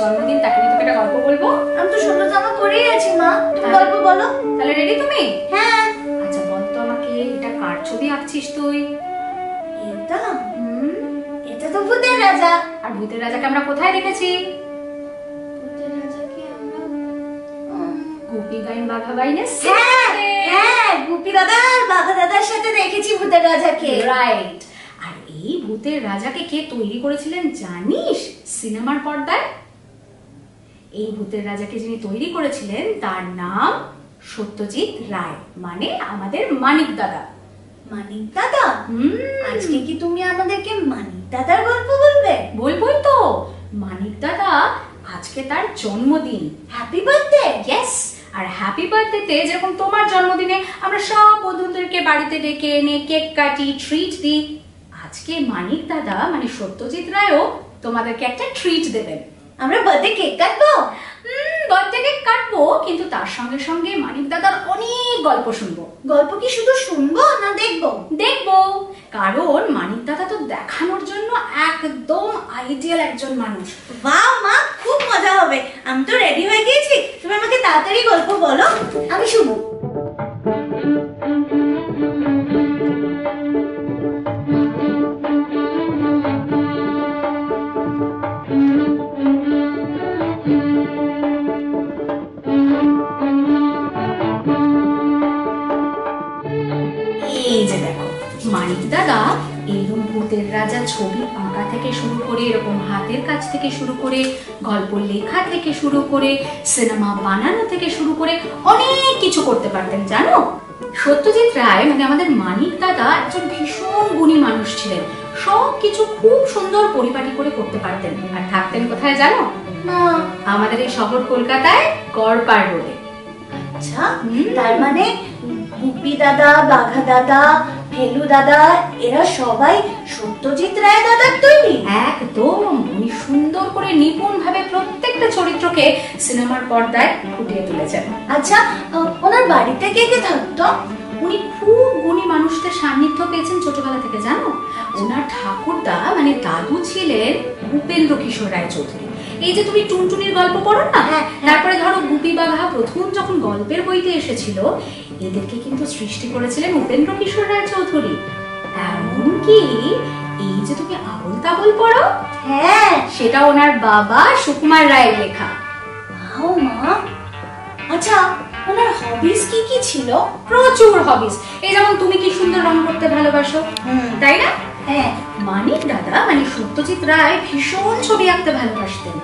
জন্মদিন, তাকে নিয়ে তোকে একটা গল্প বলবো। আমি তো সুন্দর জামা পরেই আছি মা, তুমি গল্প বলো। তাহলে রেডি তুমি? হ্যাঁ। আচ্ছা বল তো আমাকে, এটা কার ছবি আঁকছিস তুই? এটা এটা তো ভূতের রাজা। আর ভূতের রাজাকে আমরা কোথায় দেখেছি? ভূতের রাজাকে আমরা গুপি গাইন বাঘা বাইনে। হ্যাঁ হ্যাঁ, গুপি দাদা আর বাঘা দাদার সাথে দেখেছি ভূতের রাজাকে। রাইট। আর এই ভূতের রাজাকে কে তৈরি করেছিলেন জানিস সিনেমার পর্দায়? এই ভূতের রাজাকে যিনি তৈরি করেছিলেন তার নাম সত্যজিৎ রায়, মানে আমাদের মানিক দাদা। মানিক দাদা? আজকে কি তুমি আমাদেরকে মানিক দাদার গল্প বলবে? বলবোই তো। মানিক দাদা আজকে তার জন্মদিন। Happy birthday. ইয়েস। আর হ্যাপি বার্থডেতে যেরকম তোমার জন্মদিনে আমরা সব বন্ধুদেরকে বাড়িতে ডেকে এনে কেক কাটি, ট্রিট দিই, আজকে মানিক দাদা মানে সত্যজিৎ রায়ও তোমাদেরকে একটা ট্রিট দেবেন। আমরা বার্থডে কেক কাটবো? বার্থডে কেক কাটবো, কিন্তু তার সঙ্গে সঙ্গে মানিক দাদার অনেক গল্প শুনবো। গল্প কি শুধু শুনবো না দেখবো? দেখবো, কারণ মানিক দাদা তো দেখানোর জন্য একদম আইডিয়াল একজন মানুষ। বাহ মা, খুব মজা হবে। আমি তো রেডি হয়ে গিয়েছি, তুমি আমাকে তাড়াতাড়ি গল্প বলো, আমি শুনবো। এই যে দেখো মানিক দাদা এরকম ভূতের রাজা ছবি আঁকা থেকে শুরু করে, এরকম হাতের কাজ থেকে শুরু করে, গল্প লেখা থেকে শুরু করে, সিনেমা বানানো থেকে শুরু করে অনেক কিছু করতে পারতেন জানো। সত্যজিৎ রায় মানে আমাদের মানিক দাদা একজন ভীষণ গুণী মানুষ ছিলেন, সব কিছু খুব সুন্দর পরিপাটি করে করতে পারতেন। আর থাকতেন কোথায় জানো? আমাদের এই শহর কলকাতায় গড়পাড় রোডে। আচ্ছা, তার মানে গুপি দাদা, বাঘা দাদা, ফেলু দাদা এরা সবাই সত্যজিৎ রায় দাদার তৈরি? একদম। উনি সুন্দর করে নিপুণ ভাবে প্রত্যেকটা চরিত্রকে সিনেমার পর্দায় ফুটিয়ে তুলেছেন। আচ্ছা, ওনার বাড়িতে কে কে থাকতো? উনি খুব গুণী মানুষদের সান্নিধ্য পেয়েছেন ছোটবেলা থেকে জানো। ওনার ঠাকুরদা মানে দাদু ছিলেন ভূপেন্দ্র কিশোর রায় চৌধুরী। এই যে তুমি টুনটুনির গল্প পড়ো না, তারপরে ধরো গুপি বাঘা প্রথম যখন গল্পের বইতে এসেছিল, এদেরকে কিন্তু সৃষ্টি করেছিলেন উপেন্দ্র কিশোর রায় চৌধুরী। এমনকি এই যে তুমি আবল তাবল পড়ো, হ্যাঁ, সেটা ওনার বাবা সুকুমার রায়ের লেখা। ও মা। আচ্ছা, ওনার হবিস কি কি ছিল? প্রচুর হবিস। এই যেমন তুমি কি সুন্দর রং করতে ভালোবাসো, তাই না? হ্যাঁ। মানিক দাদা মানে সত্যজিৎ রায় ভীষণ ছবি আঁকতে ভালোবাসতেন।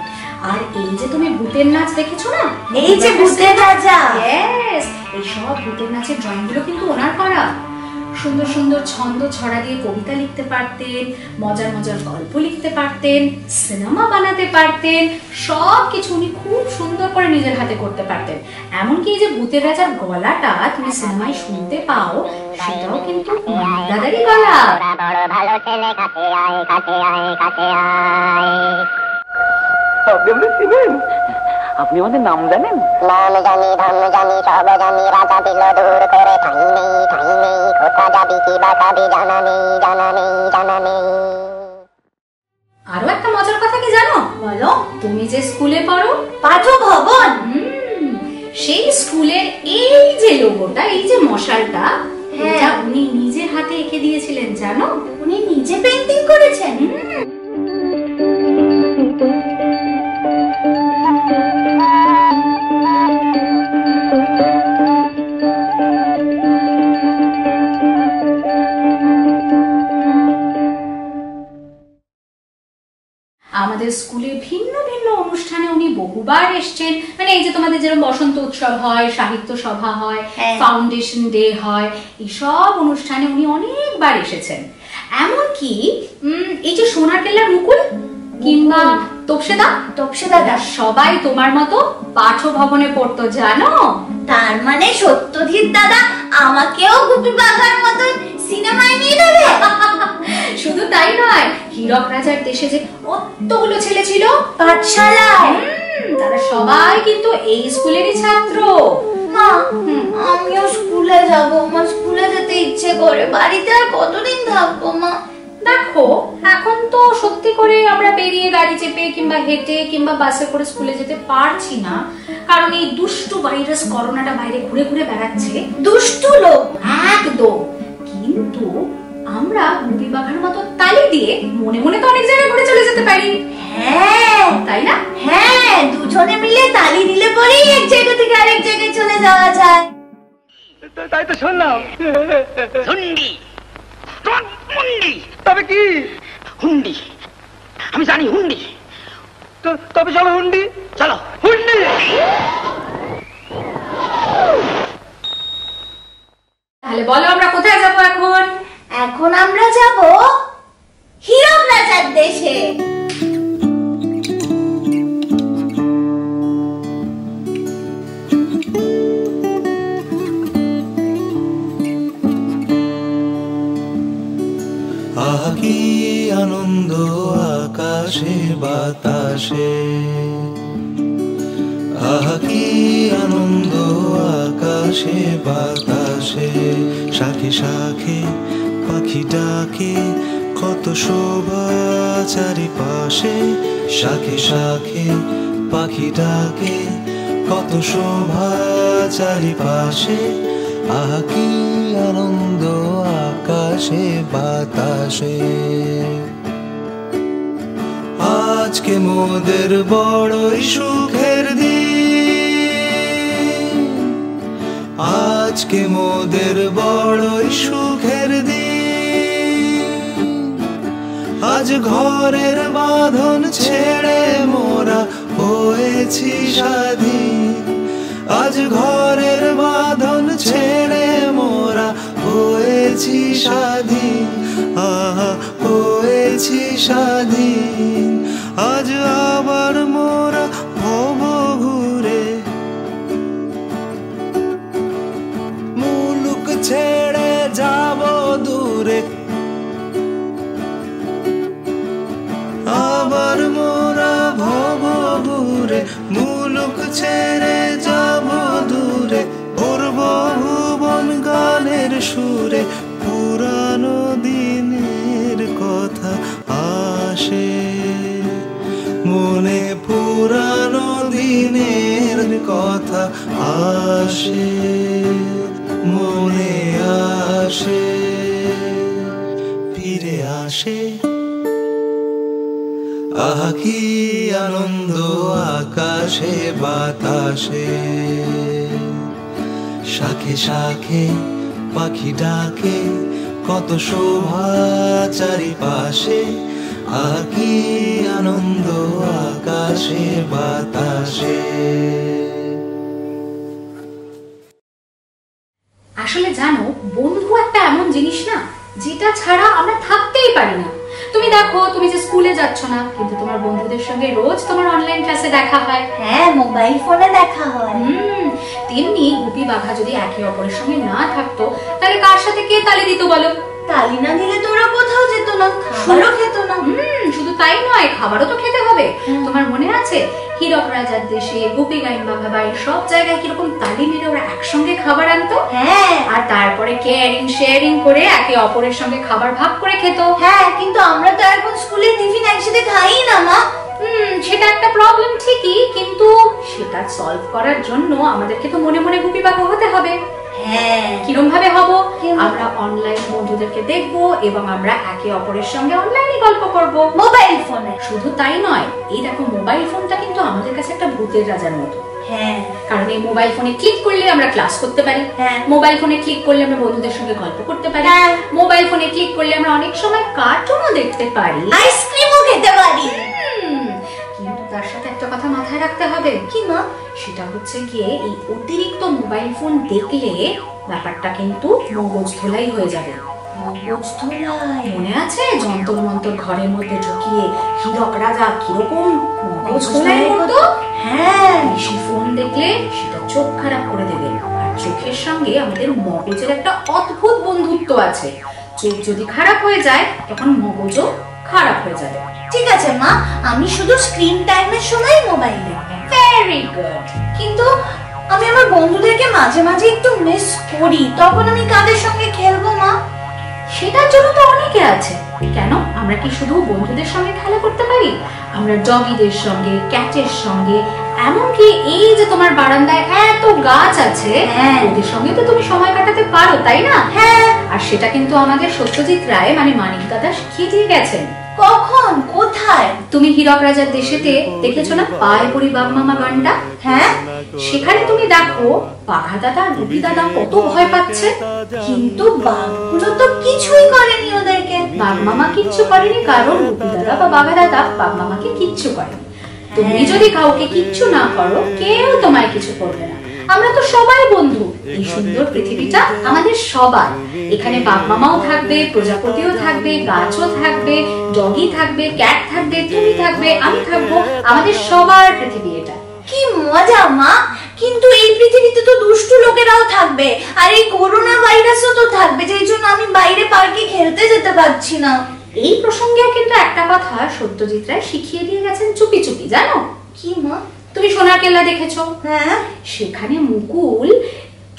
আর এই যে তুমি ভূতের নাচ দেখেছো না, এই যে ভূতের রাজা, ইয়েস, এই সব ভূতের নাচের ড্রয়িং গুলো কিন্তু ওনার করা। সুন্দর সুন্দর ছন্দ ছড়া দিয়ে কবিতা লিখতে পারতেন, মজার মজার গল্প লিখতে পারতেন, সিনেমা বানাতে পারতেন, সব কিছু উনি খুব সুন্দর করে নিজের হাতে করতে পারতেন। এমনকি এই যে ভূতের রাজার গলাটা তুমি সিনেমায় শুনতে পাও, সেটাও কিন্তু দাদারই গলা। ভালো ছেলে কাছে আয়, কাছে আয়, কাছে আয়। আপনি আমাদের চিনেন? আপনি আমাদের নাম জানেন? নাম জানি, ধাম জানি, সব জানি, রাজা দিল দূর করে, ঠাই নেই, ঠাই নেই, কোথা যাবি কি বা খাবি, জানা নেই, জানা নেই, জানা নেই। আরো একটা মজার কথা কি জানো? বলো। তুমি যে স্কুলে পড়ো পাঠ ভবন, সেই স্কুলের এই যে লোগোটা, এই যে মশালটা, এটা উনি নিজের হাতে এঁকে দিয়েছিলেন জানো। উনি নিজে পেইন্টিং করেছেন? আমাদের স্কুলে ভিন্ন ভিন্ন অনুষ্ঠানে উনি বহুবার এসেছেন। মানে এই যে তোমাদের যেরকম বসন্ত উৎসব হয়, সাহিত্য সভা হয়, ফাউন্ডেশন ডে হয়, এইসব অনুষ্ঠানে উনি অনেকবার এসেছেন। এমনকি এই যে সোনার কেল্লার মুকুল কিংবা তপসে দাদা সবাই তোমার মতো পাঠ্য ভবনে পড়তো, জানো? তার মানে সত্যজিৎ দাদা আমাকেও গুপি বাঘার মতন সিনেমায় নিয়ে যাবে? শুধু তাই নয়, হীরক রাজার দেশে যে কতগুলো ছেলে ছিল পাঠশালায়, তারা সবাই কিন্তু এই স্কুলেরই ছাত্র। মা আমিও স্কুলে যাব, মা স্কুলে যেতে ইচ্ছে করে, বাড়িতে আর কতদিন থাকবো মা? দেখো এখন তো সত্যি করে আমরা বেরিয়ে গাড়ি চেপে কিংবা হেঁটে কিংবা বাসে করে স্কুলে যেতে পারছি না, কারণ এই দুষ্টু ভাইরাস করোনাটা বাইরে ঘুরে ঘুরে বেড়াচ্ছে। দুষ্টু লোক একদম। কিন্তু আমরা গুপি বাঘার মতো তালি দিয়ে মনে মনে তো অনেক জায়গায় ঘুরে চলে যেতে পারি। হ্যাঁ তাই না? হ্যাঁ, দুজনে মিলে তালি দিলে পরেই এক জায়গা থেকে আরেক জায়গায় চলে যাওয়া যায়। তাই তো শুনলাম। হুন্ডি, হুন্ডি, তবে কি? হুন্ডি, আমি জানি হুন্ডি। তবে চলো হুন্ডি, চলো হুন্ডি। তাহলে বলো আমরা কোথায় যাবো এখন? এখন আমরা যাব হীরক রাজার দেশে। আহা কি আনন্দ আকাশে বাতাসে, আহা কি আনন্দ আকাশে বাতাসে, শাখে শাখে পাখি ডাকে কত শোভা চারিপাশে, শাখে শাখে পাখি ডাকে কত শোভা চারিপাশে, আহা কি আনন্দ আকাশে বাতাসে। আজকে মোদের বড়ই সুখের দিন, আজকে মোদের বড়ই সুখের দিন, আজ ঘরের বাঁধন ছেড়ে মোরা হয়েছি স্বাধীন, আজ ঘরের বাঁধন ছেড়ে মোরা হয়েছি স্বাধীন, আহা হয়েছি স্বাধীন, আজ আবার মোরা ভব ঘুরে মুলুক ছেড়ে যাব দূরে, আবার মোরা ভব ঘুরে মুলুক ছেড়ে যাব দূরে, পূর্ব ভুবন গানের সুরে পুরানো দিনের কথা আসে মনে, পুরানো দিনের কথা আসে মনে, আসে ফিরে আসে। আহা কি আনন্দ আকাশে বাতাসে, শাখে শাখে পাখি ডাকে কত শোভা চারিপাশে, আহা কি আনন্দ আকাশে বাতাসে। আসলে জানো, বন্ধু একটা এমন জিনিস না যেটা ছাড়া আমরা থাকতেই পারি না। তুমি দেখো, তুমি যে স্কুলে যাচ্ছ না, কিন্তু তোমার বন্ধুদের সঙ্গে রোজ তোমার অনলাইন ক্লাসে দেখা হয়। হ্যাঁ, মোবাইল ফোনে দেখা হয়। তেমনি গুপি বাঘা যদি একে অপরের সঙ্গে না থাকতো, তাহলে কার সাথে কে তালি দিত বলো? তালি না দিলে তোরা কোথাও যেত না, খাবারও খেত না। শুধু তাই নয়, খাবারও তো খেতে হবে। তোমার মনে আছে হীরক রাজার দেশে, গুপি গাইন বাঘা বাড়ির সব জায়গায় কিরকম তালি মেরে ওরা একসঙ্গে খাবার আনতো? হ্যাঁ, আর তারপরে কেয়ারিং শেয়ারিং করে একে অপরের সঙ্গে খাবার ভাগ করে খেত। হ্যাঁ, কিন্তু আমরা তো এখন স্কুলে টিফিন একসাথে খাই না মা। সেটা একটা প্রবলেম ঠিকই, কিন্তু সেটা সলভ করার জন্য আমাদেরকে তো মনে মনে গুপি বাঘা হতে হবে। হ্যাঁ, কিরম ভাবে হবো? আমরা অনলাইন বন্ধুদেরকে দেখবো এবং আমরা একে অপরের সঙ্গে অনলাইনে গল্প করব মোবাইল ফোনে। শুধু তাই নয়, এই দেখো মোবাইল ফোনটা কিন্তু আমাদের কাছে একটা ভূতের রাজার মতো। হ্যাঁ, কারণ এই মোবাইল ফোনে ক্লিক করলে আমরা ক্লাস করতে পারি, মোবাইল ফোনে ক্লিক করলে আমরা বন্ধুদের সঙ্গে গল্প করতে পারি, মোবাইল ফোনে ক্লিক করলে আমরা অনেক সময় কার্টুনও দেখতে পারি, আইসক্রিমও খেতে পারি। মাথায় রাখতে হবে। কি মা? সেটা হচ্ছে গিয়ে এই অতিরিক্ত মোবাইল ফোন দেখলে ব্যাপারটা কিন্তু মগজ ধোলাই হয়ে যাবে। মগজ ধোলাই? মনে আছে যন্তর মন্তর ঘরের মধ্যে ঢুকিয়ে হীরক রাজা কিরকম মগজ ধোলাই করতো? হ্যাঁ। বেশি ফোন দেখলে সেটা চোখ খারাপ করে দেবে। আর চোখের সঙ্গে আমাদের মগজের একটা অদ্ভুত বন্ধুত্ব আছে। চোখ যদি খারাপ হয়ে যায় তখন মগজও খারাপ হয়ে যাবে। ঠিক আছে মা, আমি শুধু স্ক্রিন টাইমের সময় মোবাইল দেখব। Very good. কিন্তু আমি আমার বন্ধুদেরকে মাঝে মাঝে একটু মিস করি, তখন আমি কাদের সঙ্গে খেলবো মা? সেটার জন্য তো অনেকে আছে। কেন আমরা কি শুধু বন্ধুদের সঙ্গে খেলা করতে পারি? আমরা ডগিদের সঙ্গে, ক্যাটের সঙ্গে, এমনকি এই যে তোমার বারান্দায় এত গাছ আছে ওদের সঙ্গে তো তুমি সময় কাটাতে পারো, তাই না? হ্যাঁ। আর সেটা কিন্তু আমাদের সত্যজিৎ রায় মানে মানিক দাদা শিখিয়ে দিয়ে গেছেন। কখন? কোথায়? তুমি হীরক রাজার দেশেতে দেখেছো না পায়ে পড়ি বাঘ মামা গানটা? হ্যাঁ। সেখানে তুমি দেখো বাঘা দাদা আর রুবি দাদা কত ভয় পাচ্ছে, কিন্তু বাঘগুলো তো কিছুই করেনি ওদেরকে। বাঘ মামা কিচ্ছু করেনি কারণ রুবি দাদা বা বাঘা দাদা বাঘ মামাকে কিচ্ছু করেনি। তুমি যদি কাউকে কিচ্ছু না করো কেউ তোমায় কিছু করবে না। আমরা তো সবাই বন্ধু। এই সুন্দর পৃথিবীটা আমাদের সবার। এখানে বাঘ মামাও থাকবে, প্রজাপতিও থাকবে, গাছও থাকবে, ডগি থাকবে, ক্যাট থাকবে, তুমি থাকবে, আমি থাকবো। আমাদের সবার পৃথিবী এটা। কি মজা মা! কিন্তু এই পৃথিবীতে তো দুষ্টু লোকেরাও থাকবে, আর এই করোনা ভাইরাসও তো থাকবে, যেই জন্য আমি বাইরে পার্কে খেলতে যেতে পারছি না। এই প্রসঙ্গেও কিন্তু একটা কথা সত্যজিৎ রায় শিখিয়ে দিয়ে গেছেন চুপি চুপি, জানো? কি মা? তুমি সোনার কেল্লা দেখেছো? হ্যাঁ। সেখানে মুকুল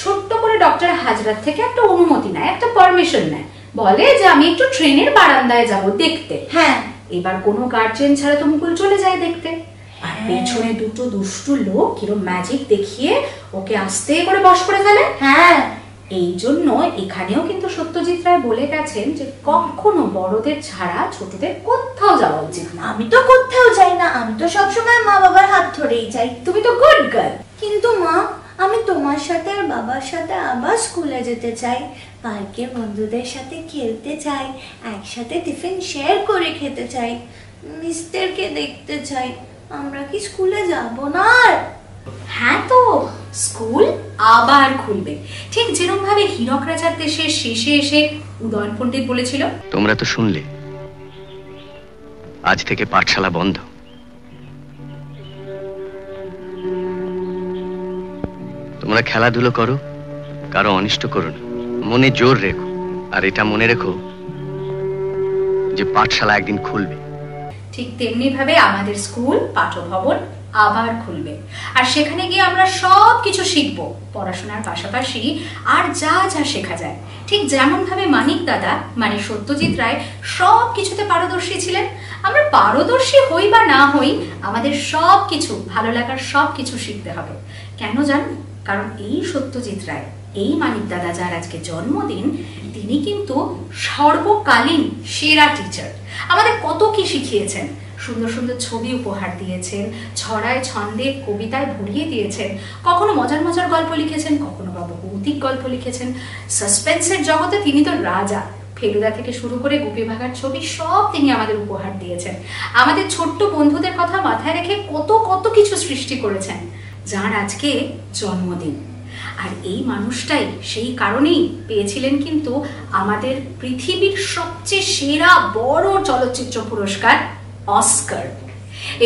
ছোট্ট করে ডক্টর হাজরাত থেকে একটা অনুমতি নেয়, একটা পারমিশন নেয়, বলে যে আমি একটু ট্রেনের বারান্দায় যাব দেখতে। হ্যাঁ। এবার কোনো গার্জিয়ান ছাড়া তো মুকুল চলে যায় দেখতে। আর পেছনে দুটো দুষ্টু লোক কিরকম ম্যাজিক দেখিয়ে ওকে আস্তে করে বশ করে ফেলে। হ্যাঁ। এই জন্য এখানেও কিন্তু সত্যজিৎ রায় বলে গেছেন যে কখনো বড়দের ছাড়া ছোটদের কোথাও যাওয়া উচিত না। আমি তো কোথাও যাই না, আমি তো সবসময় মা বাবার হাত ধরেই যাই। তুমি তো গুড গার্ল। কিন্তু মা, আমি তোমার সাথে আর বাবার সাথে আবার স্কুলে যেতে চাই, পার্কে বন্ধুদের সাথে খেলতে চাই, একসাথে টিফিন শেয়ার করে খেতে চাই, মিস্টারকে দেখতে চাই। আমরা কি স্কুলে যাব না আর? হ্যাঁ তো, স্কুল আবার খুলবে, ঠিক যেরকম ভাবে হীরক রাজার দেশের শেষে এসে উদয়ন পণ্ডিত বলেছিল। তোমরা তো শুনলে, আজ থেকে পাঠশালা বন্ধ। তোমরা খেলাধুলো করো, কারো অনিষ্ট করো না, মনে জোর রেখো। আর এটা মনে রেখো যে পাঠশালা একদিন খুলবে। ঠিক তেমনি ভাবে আমাদের স্কুল পাঠভবন আবার খুলবে, আর সেখানে গিয়ে আমরা সব কিছু শিখবো, পড়াশোনার পাশাপাশি আর যা যা শেখা যায়। ঠিক যেমন ভাবে মানিক দাদা মানে সত্যজিৎ রায় সব কিছুতে পারদর্শী ছিলেন, আমরা পারদর্শী হই বা না হই, আমাদের সব কিছু ভালো লাগার সব কিছু শিখতে হবে। কেন জানেন? কারণ এই সত্যজিৎ রায়, এই মানিক দাদা যার আজকে জন্মদিন, তিনি কিন্তু সর্বকালীন সেরা টিচার। আমাদের কত কি শিখিয়েছেন, সুন্দর সুন্দর ছবি উপহার দিয়েছেন, ছড়ায় ছন্দে কবিতায় ভরিয়ে দিয়েছেন, কখনো মজার মজার গল্প লিখেছেন, কখনো বা ভৌতিক গল্প লিখেছেন। সাসপেন্সের জগতে তিনি তো রাজা। ফেলুদা থেকে শুরু করে গুপি ভাগার ছবি সব তিনি আমাদের উপহার দিয়েছেন। আমাদের ছোট্ট বন্ধুদের কথা মাথায় রেখে কত কত কিছু সৃষ্টি করেছেন, যার আজকে জন্মদিন। আর এই মানুষটাই সেই কারণেই পেয়েছিলেন কিন্তু আমাদের পৃথিবীর সবচেয়ে সেরা বড় চলচ্চিত্র পুরস্কার অস্কার।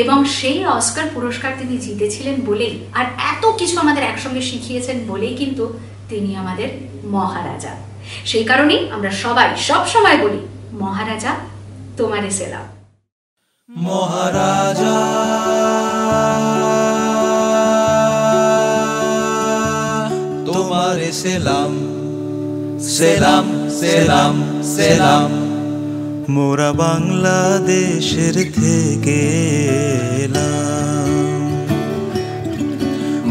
এবং সেই অস্কার পুরস্কার তিনি জিতেছিলেন বলেই, আর এত কিছু আমাদের একসঙ্গে শিখিয়েছেন বলেই কিন্তু তিনি আমাদের মহারাজা। সেই কারণেই আমরা সবাই সব সময় বলি, মহারাজা তোমারে সেলাম। মহারাজা তোমারে সেলাম, সেলাম সেলাম সেলাম। মোরা বাংলাদেশের থেকে এলাম,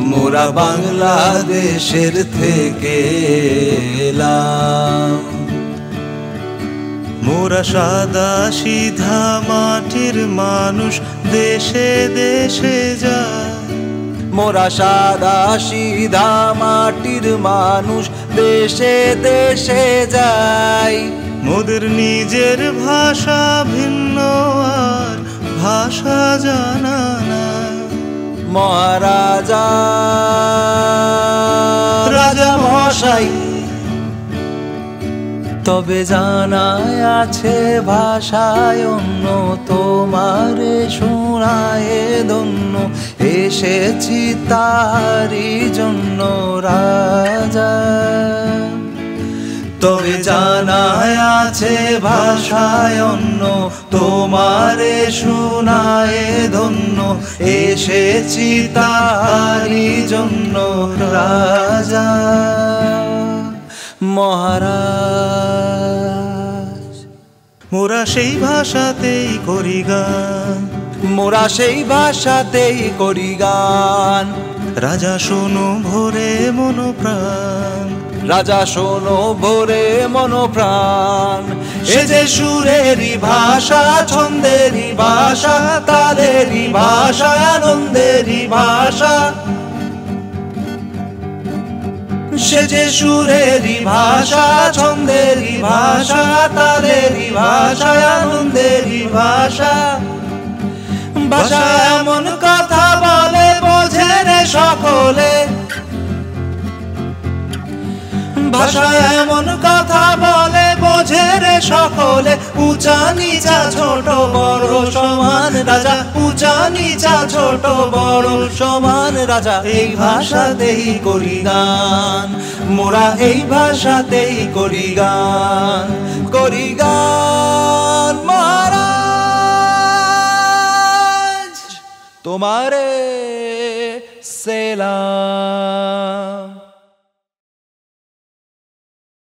মোরা বাংলাদেশের থেকে এলাম। মোরা সাদা সিধা মাটির মানুষ, দেশে দেশে যায়। মোরা সাদা সিধা মাটির মানুষ, দেশে দেশে যায়। মোদের নিজের ভাষা ভিন্ন আর ভাষা জানা নাই, মহারাজা রাজা মশাই তবে জানায় আছে ভাষায় অন্য তোমারে শোনায় ধন্য এসেছি তারি জন্য রাজা তবে জানায় আছে ভাষায় অন্য তোমারে শোনায় ধন্য এসেছি তারি জন্য রাজা মহারাজ মোরা সেই ভাষাতেই করি গান মোরা সেই ভাষাতেই করি গান রাজা শোনো ভোরে মনোপ্রাণ রাজা শোনো ভোরে মনোপ্রাণ এ যে সুরেরই ভাষা ছন্দেরই ভাষা তালেরই ভাষা আনন্দেরই ভাষা সে যে সুরেরই ভাষা ছন্দেরই ভাষা তালেরই ভাষা আনন্দেরই ভাষা ভাষা এমন কথা বলে বোঝে রে সকলে ভাষা এমন কথা বলে বোঝে রে সকলে উঁচা নিচা ছোট বড় সমান রাজা উঁচা নিচা ছোট বড় সমান রাজা এই ভাষাতেই করি গান মোরা এই ভাষাতেই করি গান মহারাজ তোমারে সেলাম